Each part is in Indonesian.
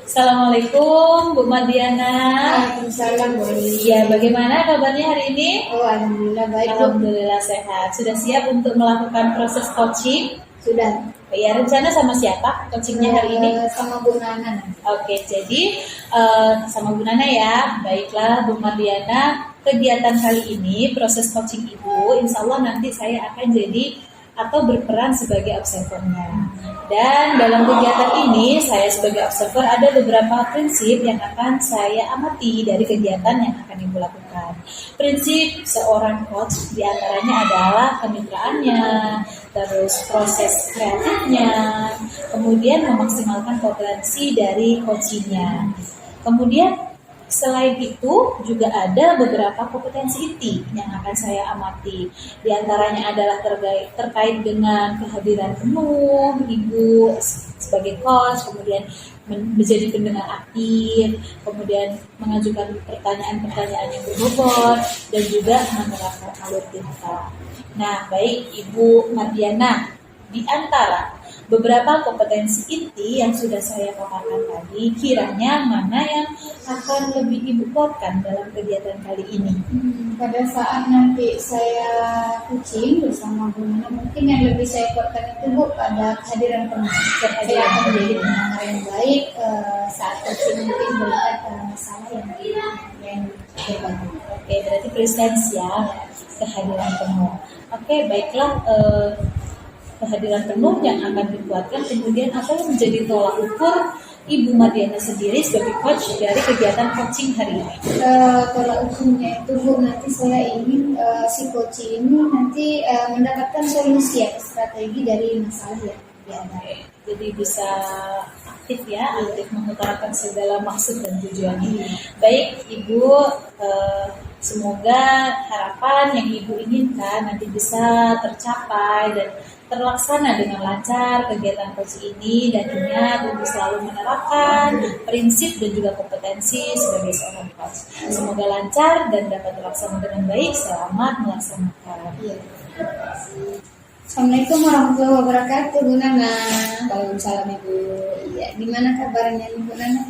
Assalamualaikum Bu Madiana. Waalaikumsalam Bu. Iya, bagaimana kabarnya hari ini? Oh, alhamdulillah baik. Alhamdulillah sehat. Sudah siap untuk melakukan proses coaching? Sudah. Ya, rencana sama siapa coachingnya hari ini? Sama Bu Nana. Oke, jadi sama Bu Nana ya. Baiklah Bu Madiana, kegiatan kali ini proses coaching Ibu, insya Allah nanti saya akan jadi atau berperan sebagai observernya. Dan dalam kegiatan ini saya sebagai observer ada beberapa prinsip yang akan saya amati dari kegiatan yang akan Ibu lakukan. Prinsip seorang coach diantaranya adalah kemitraannya, terus proses kreatifnya, kemudian memaksimalkan potensi dari coachingnya. Kemudian selain itu juga ada beberapa kompetensi inti yang akan saya amati. Di antaranya adalah terkait dengan kehadiran penuh Ibu sebagai coach, kemudian menjadi pendengar aktif, kemudian mengajukan pertanyaan-pertanyaan yang berbobot, dan juga menerapkan alur tinta. Nah, baik Ibu Mardiana, di antara beberapa kompetensi inti yang sudah saya paparkan tadi, kiranya mana yang akan lebih Ibu kuatkan dalam kegiatan kali ini? Pada saat nanti saya coaching bersama Bu Nana, mungkin yang lebih saya kuatkan itu Bu pada kehadiran penuh. Saya akan menjadi pendengar yang baik saat coaching, mungkin melihat masalah yang berbagi. Oke, berarti presence ya, kehadiran penuh. Oke, baiklah. Kehadiran penuh yang akan dikuatkan, kemudian apa yang menjadi tolak ukur Ibu Mardiana sendiri sebagai coach dari kegiatan coaching hari ini? Tolak ukurnya itu Bu, nanti saya ingin si coach ini nanti mendapatkan solusi atau strategi dari masalah yang ada. Jadi bisa aktif ya, aktif mengutarakan segala maksud dan tujuannya. Baik Ibu, semoga harapan yang Ibu inginkan nanti bisa tercapai dan terlaksana dengan lancar kegiatan coach ini, dan ingat untuk selalu menerapkan prinsip dan juga kompetensi sebagai seorang coach. Semoga lancar dan dapat terlaksana dengan baik. Selamat melaksanakan. Iya. Assalamualaikum warahmatullahi wabarakatuh Bu Nana. Waalaikumsalam Ibu. Iya, gimana kabarnya Bu Nana?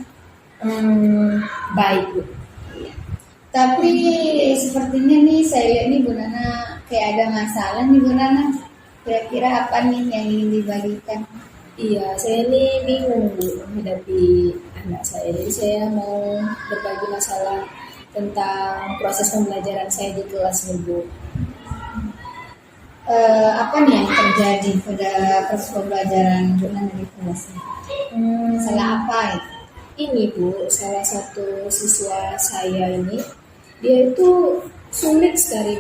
Baik Bu. Iya. Tapi sepertinya nih saya lihat nih Bu Nana kayak ada masalah nih Bu Nana. Kira-kira apa nih yang ingin dibagikan? Iya, saya ini bingung Bu menghadapi anak saya. Jadi saya mau berbagi masalah tentang proses pembelajaran saya di kelas nih Bu. Apa nih yang terjadi pada proses pembelajaran Bu Nana di kelas? Masalah apa itu? Ini Bu, salah satu siswa saya ini, dia itu sulit sekali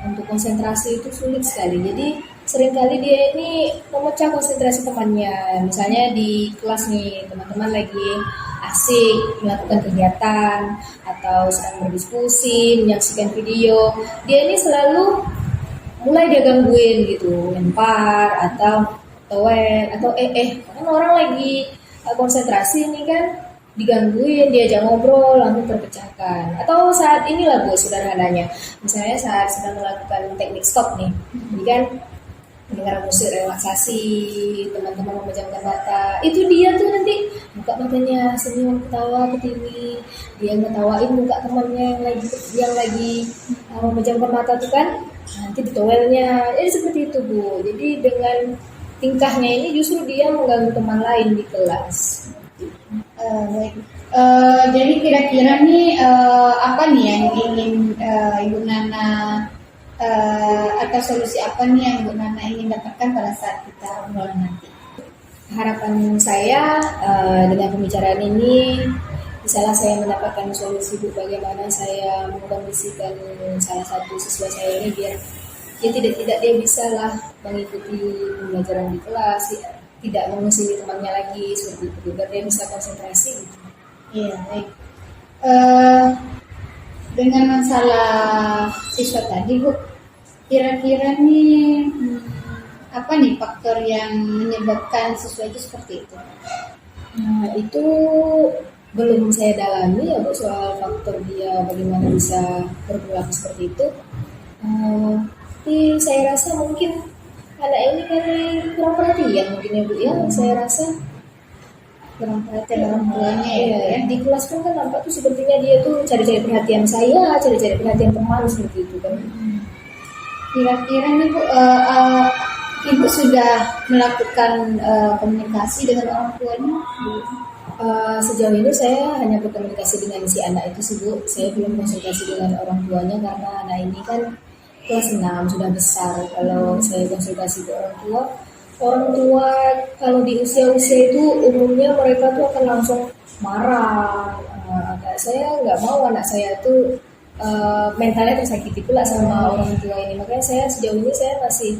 untuk konsentrasi, itu sulit sekali. Jadi seringkali dia ini memecah konsentrasi temannya. Misalnya di kelas nih, teman-teman lagi asik melakukan kegiatan atau sedang berdiskusi, menyaksikan video, dia ini selalu mulai dia gangguin gitu, lempar atau toel atau kan orang lagi konsentrasi ini kan, digangguin, diajak ngobrol, langsung terpecahkan. Atau saat inilah Bu, sederhananya, misalnya saat sedang melakukan teknik stop nih, ini kan mendengar musik relaksasi, teman-teman memejamkan mata, itu dia tuh nanti buka matanya, senyum, ketawa ke TV, dia ngetawain muka temannya yang lagi memejamkan mata tuh kan, nanti ditowelnya. Jadi seperti itu Bu. Jadi dengan tingkahnya ini justru dia mengganggu teman lain di kelas. Baik. Jadi kira-kira nih apa nih yang ingin Ibu Nana atau solusi apa nih yang Ibu Nana ingin dapatkan pada saat kita obrolan nanti? Harapan saya dengan pembicaraan ini, misalnya saya mendapatkan solusi Bu, bagaimana saya mengkondisikan salah satu siswa saya ini biar tidak dia bisa lah mengikuti pembelajaran di kelas, tidak mengusili temannya lagi, seperti itu, biar dia bisa konsentrasi gitu. Iya, baik. Dengan masalah siswa tadi Bu, kira-kira nih apa nih faktor yang menyebabkan siswa itu seperti itu? Nah, itu belum saya dalami ya Bu, soal faktor dia bagaimana bisa berperilaku seperti itu. Tapi saya rasa mungkin anak ini kan kurang perhatian mungkin ya Bu ya. Saya rasa kurang perhatian orang tuanya ya. Iya, di kelas pun kan nampak tuh sepertinya dia tuh cari-cari perhatian saya, cari-cari perhatian teman seperti itu kan. Kira-kira nih Bu, Ibu sudah melakukan komunikasi dengan orang tuanya? Sejauh ini saya hanya berkomunikasi dengan si anak itu sih Bu. Saya belum konsultasi dengan orang tuanya karena anak ini kan kelas 6 sudah besar. Kalau saya konsultasi ke orang tua kalau di usia-usia itu umumnya mereka tuh akan langsung marah. Saya nggak mau anak saya tuh mentalnya tersakiti pula sama orang tua ini. Makanya saya sejauh ini saya masih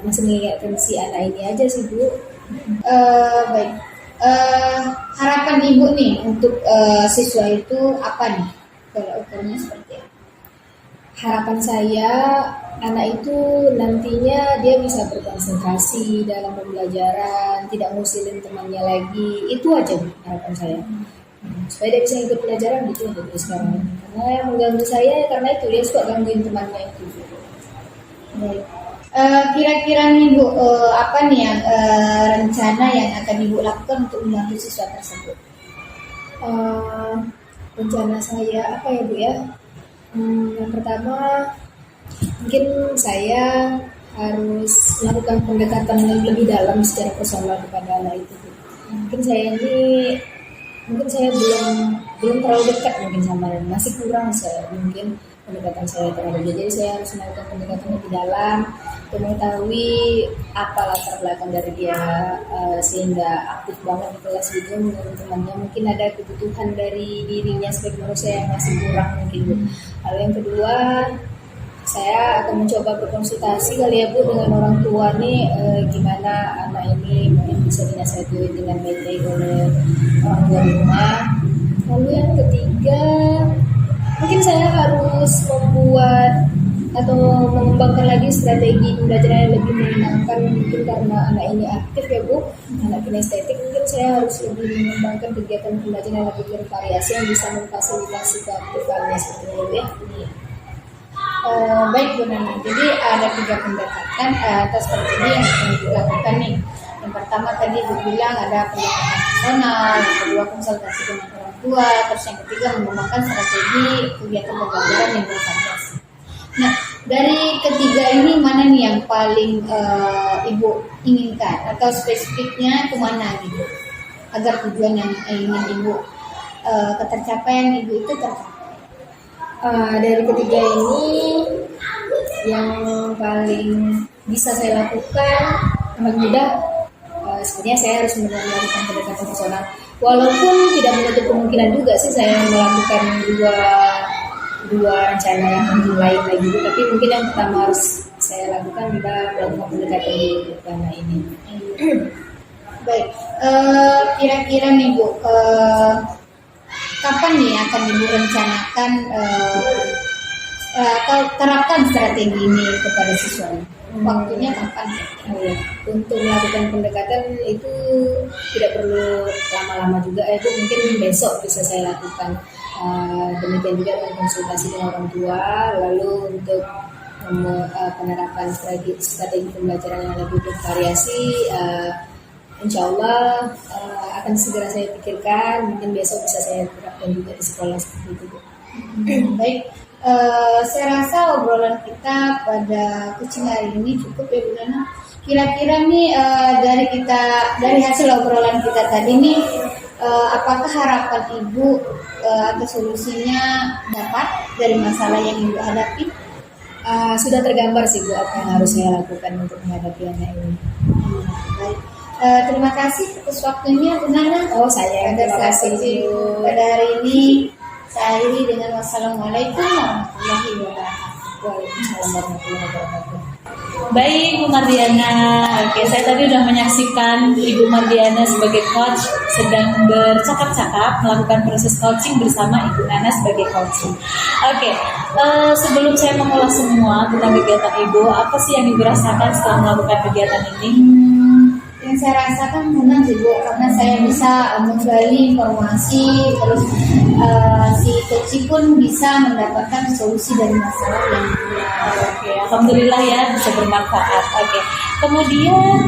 mengingatkan si anak ini aja sih Bu. Baik. Harapan Ibu nih untuk siswa itu apa nih? Kalau ukurnya seperti apa? Harapan saya anak itu nantinya dia bisa berkonsentrasi dalam pembelajaran, tidak ngusilin temannya lagi. Itu aja Bu, harapan saya. Supaya dia bisa ikut pelajaran gitu aja Bu sekarang. Karena yang mengganggu saya karena itu dia suka gangguin temannya itu. Baik. Kira-kira nih Bu, apa nih yang rencana yang akan Ibu lakukan untuk membantu siswa tersebut? Rencana saya apa ya Bu ya? Yang pertama mungkin saya harus melakukan pendekatan yang lebih dalam secara personal kepada anak itu. Mungkin saya belum terlalu dekat mungkin sama dia, masih kurang saya mungkin pendekatan saya terhadap dia. Jadi saya harus melakukan pendekatan lebih dalam untuk mengetahui apa latar belakang dari dia sehingga aktif banget di kelas gitu dengan temannya. Mungkin ada kebutuhan dari dirinya sebagai manusia yang masih kurang mungkin Bu. Lalu yang kedua, saya akan mencoba berkonsultasi kali ya Bu dengan orang tua nih gimana anak ini mungkin bisa dinasihati dengan baik-baik oleh orang tua di rumah. Lalu yang ketiga, mungkin saya harus membuat atau mengembangkan lagi strategi pembelajaran yang lebih menyenangkan mungkin karena anak ini aktif ya Bu, anak kinestetik, mungkin saya harus lebih mengembangkan kegiatan pembelajaran yang lebih bervariasi yang bisa memfasilitasi keaktifannya seperti itu ya. Baik Bu Nana, jadi ada 3 pendekatan atau strategi yang akan dilakukan nih. Yang pertama tadi Bu bilang ada pendekatan personal, yang kedua konsultasi dengan orang tua, terus yang ketiga mengembangkan strategi kegiatan pembelajaran yang bervariasi. Nah, dari ketiga ini mana nih yang paling Ibu inginkan atau spesifiknya kemana gitu agar tujuan yang ingin Ibu ketercapaian Ibu itu tercapai? Dari ketiga ini yang paling bisa saya lakukan amat mudah sebenarnya saya harus melakukan pendekatan personal walaupun tidak menutup kemungkinan juga sih saya melakukan dua rencana yang lain lagi tapi mungkin yang pertama harus saya lakukan adalah melakukan pendekatan di karena ini. Baik, kira-kira nih Bu, kapan nih akan Ibu rencanakan atau terapkan strategi ini kepada siswa? Waktunya kapan? Untuk melakukan pendekatan itu tidak perlu lama-lama juga, itu mungkin besok bisa saya lakukan. Demikian juga dengan konsultasi dengan orang tua, lalu untuk penerapan strategi pembelajaran yang lebih bervariasi, insya Allah akan segera saya pikirkan, mungkin besok bisa saya terapkan juga di sekolah seperti itu. Baik, saya rasa obrolan kita pada kucing hari ini cukup ya Bu Nana. Kira-kira nih dari hasil obrolan kita tadi nih, apakah harapan Ibu atau solusinya dapat dari masalah yang Ibu hadapi? Sudah tergambar sih Bu apa yang harus saya lakukan untuk menghadapi anak ini. Baik. Terima kasih atas waktunya Bu Nana. Saya terima kasih pada hari ini. Saya akhiri dengan wassalamualaikum warahmatullahi wabarakatuh. Waalaikumsalam warahmatullahi wabarakatuh. Baik Bu Mardiana, oke saya tadi sudah menyaksikan Ibu Mardiana sebagai coach sedang bercakap-cakap melakukan proses coaching bersama Ibu Nana sebagai coaching. Oke, sebelum saya mengulas semua tentang kegiatan Ibu, apa sih yang Ibu rasakan setelah melakukan kegiatan ini? Yang saya rasakan senang sih Bu, karena saya bisa menggali informasi, terus si coach pun bisa mendapatkan solusi dari masalah yang Oke, alhamdulillah ya bisa bermanfaat. Oke. Kemudian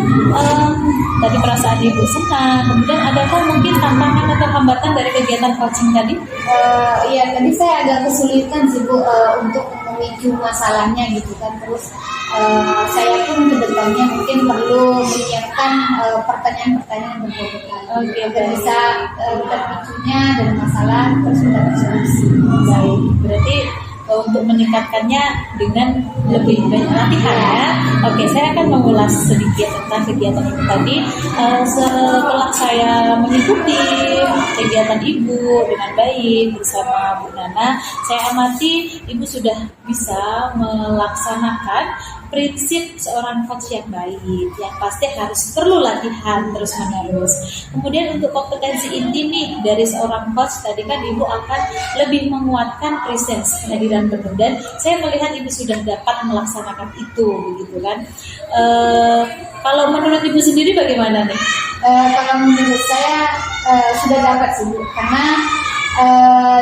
tadi perasaan Ibu senang. Kemudian adakah mungkin tantangan atau hambatan dari kegiatan coaching tadi? Iya, tadi saya agak kesulitan sih Bu untuk memicu masalahnya gitu kan. Terus saya pun kedepannya mungkin perlu menyiapkan pertanyaan-pertanyaan yang berbobot Oke, agar bisa terpicunya dari masalah terus mendapat solusi. Baik, berarti untuk meningkatkannya dengan lebih banyak latihan ya. Oke, saya akan mengulas sedikit tentang kegiatan ini tadi. Setelah saya mengikuti kegiatan Ibu dengan baik bersama Bu Nana, saya amati Ibu sudah bisa melaksanakan prinsip seorang coach yang baik, yang pasti harus perlu latihan terus-menerus. Kemudian untuk kompetensi inti nih dari seorang coach, tadi kan Ibu akan lebih menguatkan presence, kehadiran penuh, dan saya melihat Ibu sudah dapat melaksanakan itu, begitu kan? Kalau menurut Ibu sendiri bagaimana nih? Kalau menurut saya sudah dapat sih Bu, karena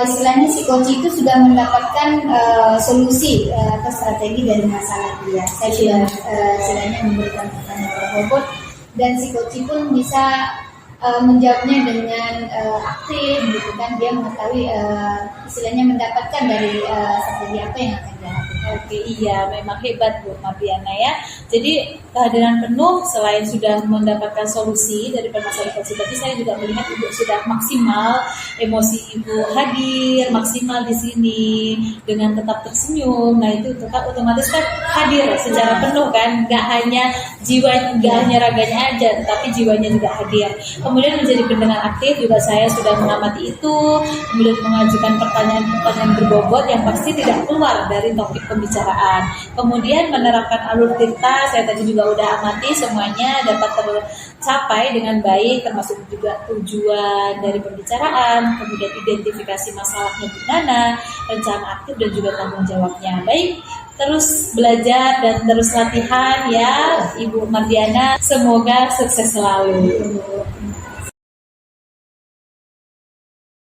istilahnya si coach itu sudah mendapatkan solusi atau strategi dari masalah dia. Saya sudah istilahnya memberikan pertanyaan berbobot dan si coach pun bisa menjawabnya dengan aktif gitu kan. Dia mengetahui istilahnya mendapatkan dari strategi apa yang akan dia lakukan. Oke, iya, memang hebat Bu Mardiana ya. Jadi kehadiran penuh selain sudah mendapatkan solusi dari permasalahan coaching tadi, saya juga melihat Ibu sudah maksimal, emosi Ibu hadir maksimal di sini dengan tetap tersenyum. Nah itu tetap otomatis kan hadir secara penuh kan, nggak hanya jiwa, nggak hanya raganya aja, tetapi jiwanya juga hadir. Kemudian menjadi pendengar aktif juga saya sudah mengamati itu, kemudian mengajukan pertanyaan-pertanyaan berbobot yang pasti tidak keluar dari topik pembicaraan. Kemudian menerapkan alur tirta, saya tadi juga udah amati semuanya dapat tercapai dengan baik, termasuk juga tujuan dari pembicaraan, kemudian identifikasi masalahnya di mana, rencana aktif dan juga tanggung jawabnya. Baik, terus belajar dan terus latihan ya Ibu Mardiana, semoga sukses selalu.